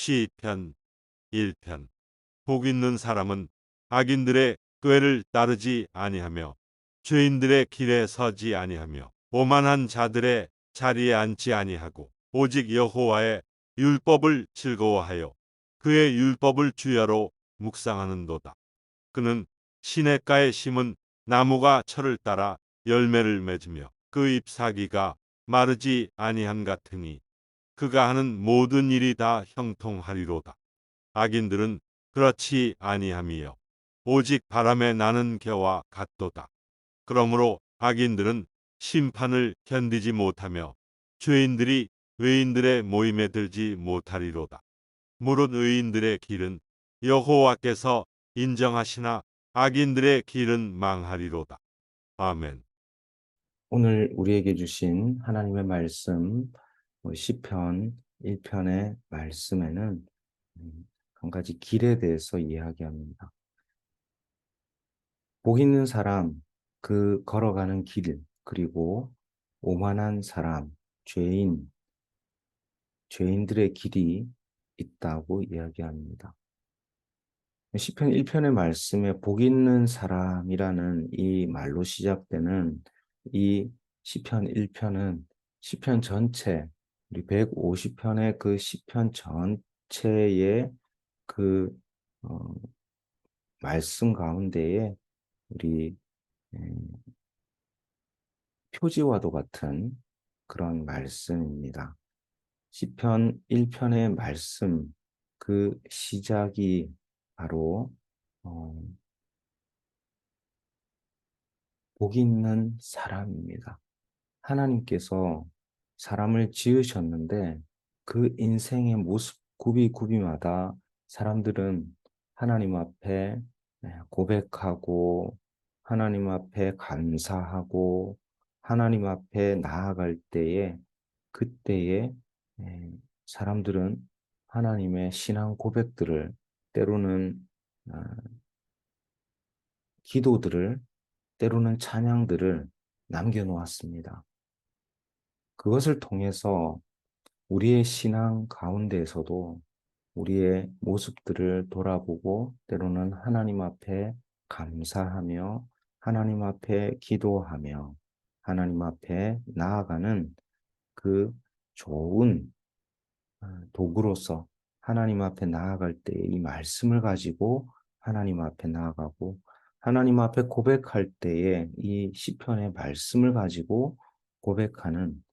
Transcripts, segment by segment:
시편 1편. 복 있는 사람은 악인들의 꾀를 따르지 아니하며 죄인들의 길에 서지 아니하며 오만한 자들의 자리에 앉지 아니하고 오직 여호와의 율법을 즐거워하여 그의 율법을 주야로 묵상하는도다. 그는 시냇가에 심은 나무가 철을 따라 열매를 맺으며 그 잎사귀가 마르지 아니함 같으니 그가 하는 모든 일이 다 형통하리로다. 악인들은 그렇지 아니함이요 오직 바람에 나는 겨와 같도다. 그러므로 악인들은 심판을 견디지 못하며 죄인들이 의인들의 모임에 들지 못하리로다. 무릇 의인들의 길은 여호와께서 인정하시나 악인들의 길은 망하리로다. 아멘. 오늘 우리에게 주신 하나님의 말씀, 시편 1편의 말씀에는 한 가지 길에 대해서 이야기합니다. 복 있는 사람, 그 걸어가는 길, 그리고 오만한 사람, 죄인들의 길이 있다고 이야기합니다. 시편 1편의 말씀에 복 있는 사람이라는 이 말로 시작되는 이 시편 1편은 시편 전체, 우리 150편의 그 시편 전체의 그 어, 말씀 가운데에 우리 음, 표지와도 같은 그런 말씀입니다. 시편 1편의 말씀, 그 시작이 바로 어, 복 있는 사람입니다. 하나님께서 사람을 지으셨는데 그 인생의 모습 굽이굽이마다 사람들은 하나님 앞에 고백하고 하나님 앞에 감사하고 하나님 앞에 나아갈 때에 그때에 에, 사람들은 하나님의 신앙 고백들을 때로는 아, 기도들을 때로는 찬양들을 남겨놓았습니다. 그것을 통해서 우리의 신앙 가운데에서도 우리의 모습들을 돌아보고 때로는 하나님 앞에 감사하며 하나님 앞에 기도하며 하나님 앞에 나아가는 그 좋은 도구로서 하나님 앞에 나아갈 때 이 말씀을 가지고 하나님 앞에 나아가고 하나님 앞에 고백할 때에 이 시편의 말씀을 가지고 고백하는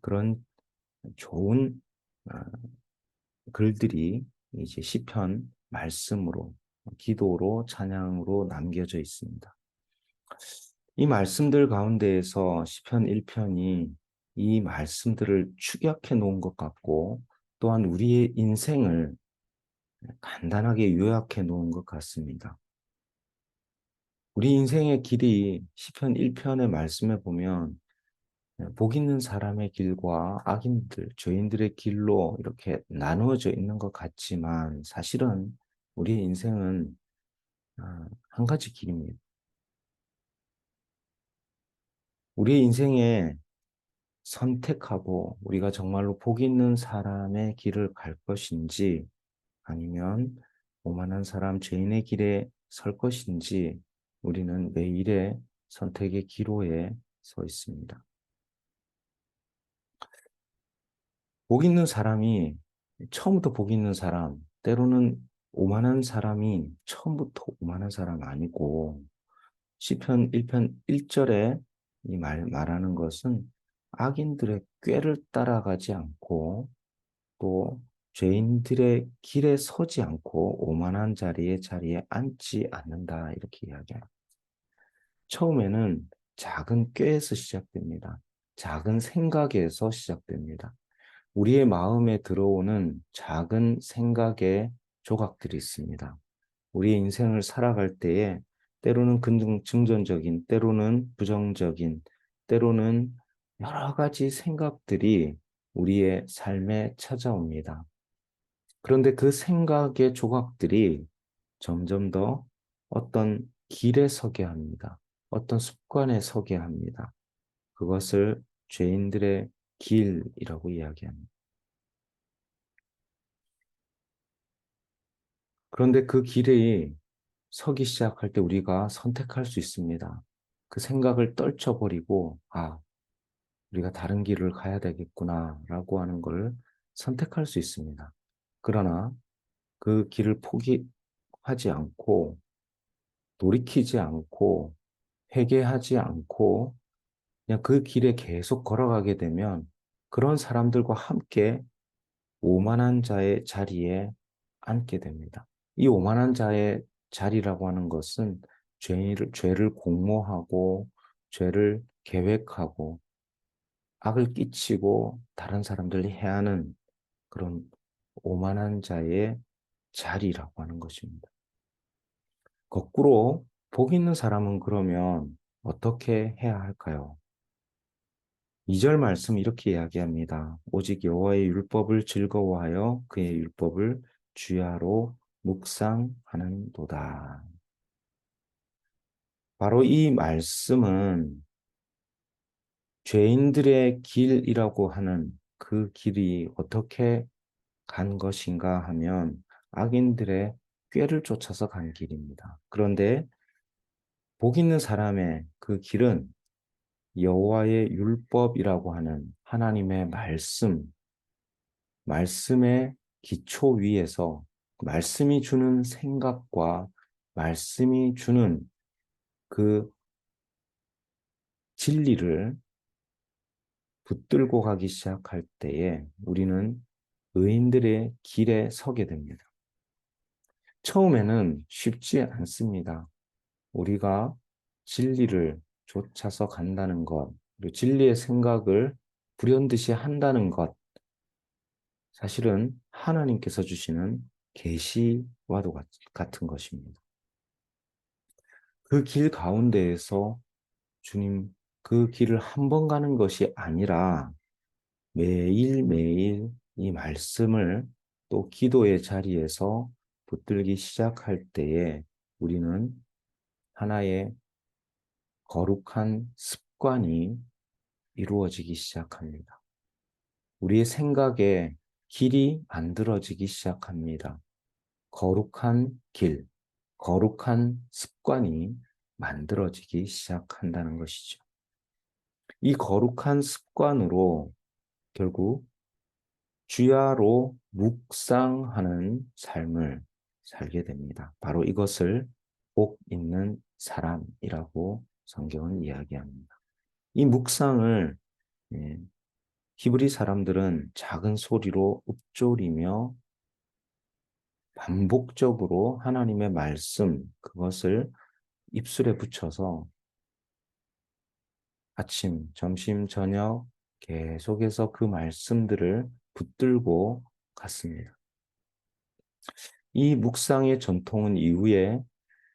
그런 좋은 아, 글들이 이제 시편 말씀으로 기도로 찬양으로 남겨져 있습니다. 이 말씀들 가운데에서 시편 1편이 이 말씀들을 축약해 놓은 것 같고 또한 우리의 인생을 간단하게 요약해 놓은 것 같습니다. 우리 인생의 길이 시편 1편의 말씀에 보면 복 있는 사람의 길과 악인들, 죄인들의 길로 이렇게 나누어져 있는 것 같지만 사실은 우리의 인생은 한 가지 길입니다. 우리의 인생에 선택하고 우리가 정말로 복 있는 사람의 길을 갈 것인지 아니면 오만한 사람, 죄인의 길에 설 것인지 우리는 매일의 선택의 기로에 서 있습니다. 복 있는 사람이 처음부터 복 있는 사람, 때로는 오만한 사람이 처음부터 오만한 사람 아니고 시편 1편 1절에 이 말하는 것은 악인들의 꾀를 따라가지 않고 또 죄인들의 길에 서지 않고 오만한 자리에 앉지 않는다 이렇게 이야기합니다. 처음에는 작은 꾀에서 시작됩니다. 작은 생각에서 시작됩니다. 우리의 마음에 들어오는 작은 생각의 조각들이 있습니다. 우리의 인생을 살아갈 때에 때로는 긍정적인, 때로는 부정적인, 때로는 여러 가지 생각들이 우리의 삶에 찾아옵니다. 그런데 그 생각의 조각들이 점점 더 어떤 길에 서게 합니다. 어떤 습관에 서게 합니다. 그것을 죄인들의 길이라고 이야기합니다. 그런데 그 길이 서기 시작할 때 우리가 선택할 수 있습니다. 그 생각을 떨쳐버리고, 아, 우리가 다른 길을 가야 되겠구나라고 하는 걸 선택할 수 있습니다. 그러나 그 길을 포기하지 않고, 돌이키지 않고, 회개하지 않고, 그냥 그 길에 계속 걸어가게 되면 그런 사람들과 함께 오만한 자의 자리에 앉게 됩니다. 이 오만한 자의 자리라고 하는 것은 죄를 공모하고, 죄를 계획하고, 악을 끼치고 다른 사람들이 해하는 그런 오만한 자의 자리라고 하는 것입니다. 거꾸로 복 있는 사람은 그러면 어떻게 해야 할까요? 2절 말씀 이렇게 이야기합니다. 오직 여호와의 율법을 즐거워하여 그의 율법을 주야로 묵상하는도다. 바로 이 말씀은 죄인들의 길이라고 하는 그 길이 어떻게 간 것인가 하면 악인들의 꾀를 쫓아서 간 길입니다. 그런데 복 있는 사람의 그 길은 여호와의 율법이라고 하는 하나님의 말씀의 기초 위에서 말씀이 주는 생각과 말씀이 주는 그 진리를 붙들고 가기 시작할 때에 우리는 의인들의 길에 서게 됩니다. 처음에는 쉽지 않습니다. 우리가 진리를 쫓아서 간다는 것, 그리고 진리의 생각을 불현듯이 한다는 것, 사실은 하나님께서 주시는 계시와도 같은 것입니다. 그 길 가운데에서 주님 그 길을 한 번 가는 것이 아니라 매일매일 이 말씀을 또 기도의 자리에서 붙들기 시작할 때에 우리는 하나의 거룩한 습관이 이루어지기 시작합니다. 우리의 생각에 길이 만들어지기 시작합니다. 거룩한 길, 거룩한 습관이 만들어지기 시작한다는 것이죠. 이 거룩한 습관으로 결국 주야로 묵상하는 삶을 살게 됩니다. 바로 이것을 복 있는 사람이라고 성경은 이야기합니다. 이 묵상을 예, 히브리 사람들은 작은 소리로 읊조리며 반복적으로 하나님의 말씀, 그것을 입술에 붙여서 아침, 점심, 저녁 계속해서 그 말씀들을 붙들고 갔습니다. 이 묵상의 전통은 이후에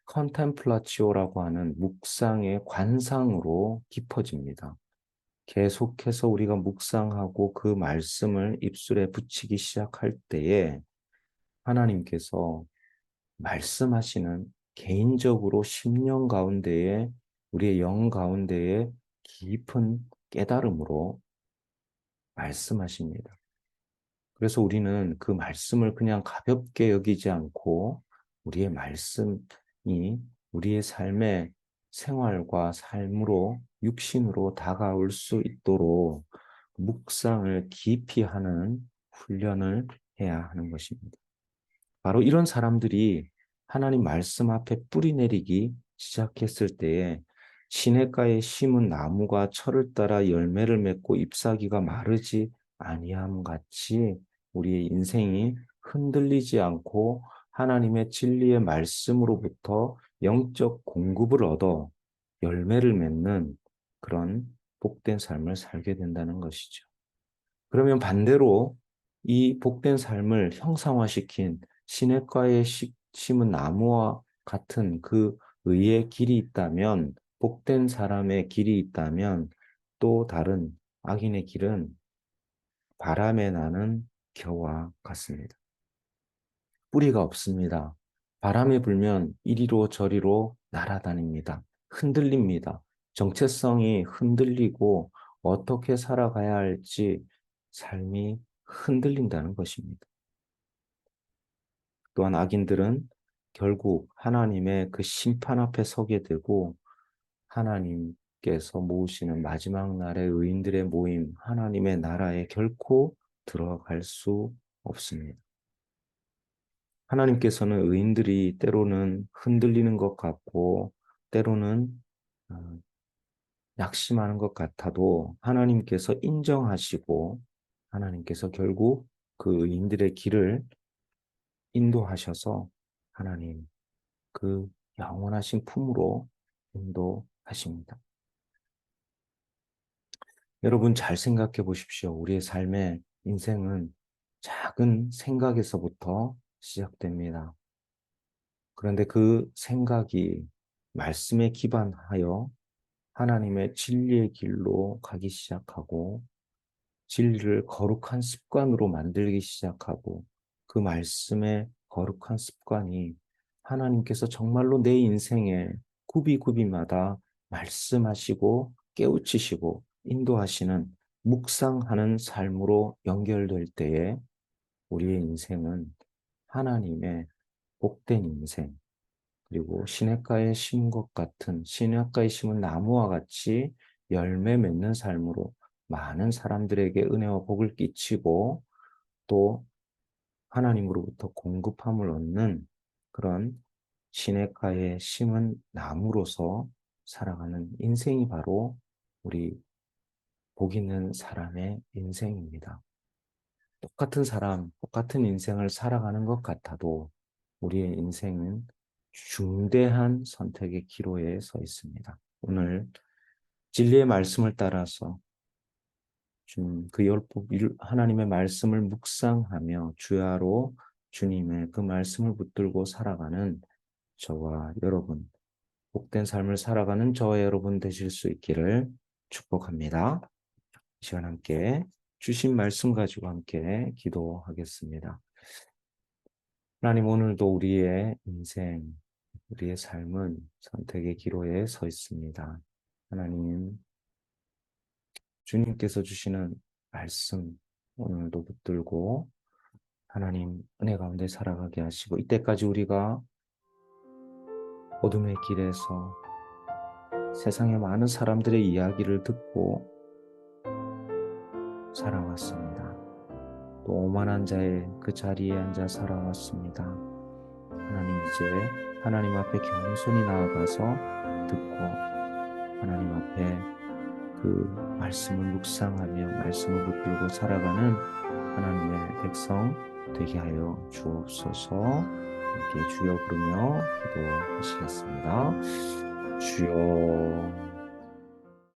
컨템플라치오라고 하는 묵상의 관상으로 깊어집니다. 계속해서 우리가 묵상하고 그 말씀을 입술에 붙이기 시작할 때에 하나님께서 말씀하시는 개인적으로 심령 가운데에 우리의 영 가운데에 깊은 깨달음으로 말씀하십니다. 그래서 우리는 그 말씀을 그냥 가볍게 여기지 않고 우리의 말씀이 우리의 삶의 생활과 삶으로 육신으로 다가올 수 있도록 묵상을 깊이 하는 훈련을 해야 하는 것입니다. 바로 이런 사람들이 하나님 말씀 앞에 뿌리 내리기 시작했을 때에 시냇가에 심은 나무가 철을 따라 열매를 맺고 잎사귀가 마르지 아니함 같이 우리의 인생이 흔들리지 않고 하나님의 진리의 말씀으로부터 영적 공급을 얻어 열매를 맺는 그런 복된 삶을 살게 된다는 것이죠. 그러면 반대로 이 복된 삶을 형상화시킨 시냇가에 심은 나무와 같은 그 의의 길이 있다면, 복된 사람의 길이 있다면, 또 다른 악인의 길은 바람에 나는 겨와 같습니다. 뿌리가 없습니다. 바람이 불면 이리로 저리로 날아다닙니다. 흔들립니다. 정체성이 흔들리고 어떻게 살아가야 할지 삶이 흔들린다는 것입니다. 또한 악인들은 결국 하나님의 그 심판 앞에 서게 되고 하나님께서 모으시는 마지막 날의 의인들의 모임, 하나님의 나라에 결코 들어갈 수 없습니다. 하나님께서는 의인들이 때로는 흔들리는 것 같고 때로는 어, 낙심하는 것 같아도 하나님께서 인정하시고 하나님께서 결국 그 의인들의 길을 인도하셔서 하나님 그 영원하신 품으로 인도하십니다. 여러분 잘 생각해 보십시오. 우리의 삶의 인생은 작은 생각에서부터 시작됩니다. 그런데 그 생각이 말씀에 기반하여 하나님의 진리의 길로 가기 시작하고 진리를 거룩한 습관으로 만들기 시작하고 그 말씀의 거룩한 습관이 하나님께서 정말로 내 인생에 구비구비마다 말씀하시고 깨우치시고 인도하시는 묵상하는 삶으로 연결될 때에 우리의 인생은 하나님의 복된 인생, 그리고 시냇가에 심은 것 같은 시냇가에 심은 나무와 같이 열매 맺는 삶으로 많은 사람들에게 은혜와 복을 끼치고 또 하나님으로부터 공급함을 얻는 그런 시냇가에 심은 나무로서 살아가는 인생이 바로 우리 복 있는 사람의 인생입니다. 똑같은 사람, 똑같은 인생을 살아가는 것 같아도 우리의 인생은 중대한 선택의 기로에 서 있습니다. 오늘 진리의 말씀을 따라서 그 하나님의 말씀을 묵상하며 주야로 주님의 그 말씀을 붙들고 살아가는 저와 여러분, 복된 삶을 살아가는 저와 여러분 되실 수 있기를 축복합니다. 이 시간 함께 주신 말씀 가지고 함께 기도하겠습니다. 하나님, 오늘도 우리의 인생, 우리의 삶은 선택의 기로에 서 있습니다. 하나님, 주님께서 주시는 말씀 오늘도 붙들고 하나님 은혜 가운데 살아가게 하시고 이때까지 우리가 어둠의 길에서 세상의 많은 사람들의 이야기를 듣고 살아왔습니다. 또 오만한 자의 그 자리에 앉아 살아왔습니다. 하나님, 이제 하나님 앞에 겸손히 나아가서 듣고 하나님 앞에 그 말씀을 묵상하며 말씀을 붙들고 살아가는 하나님의 백성 되게 하여 주옵소서. 함께 주여 부르며 기도하시겠습니다. 주여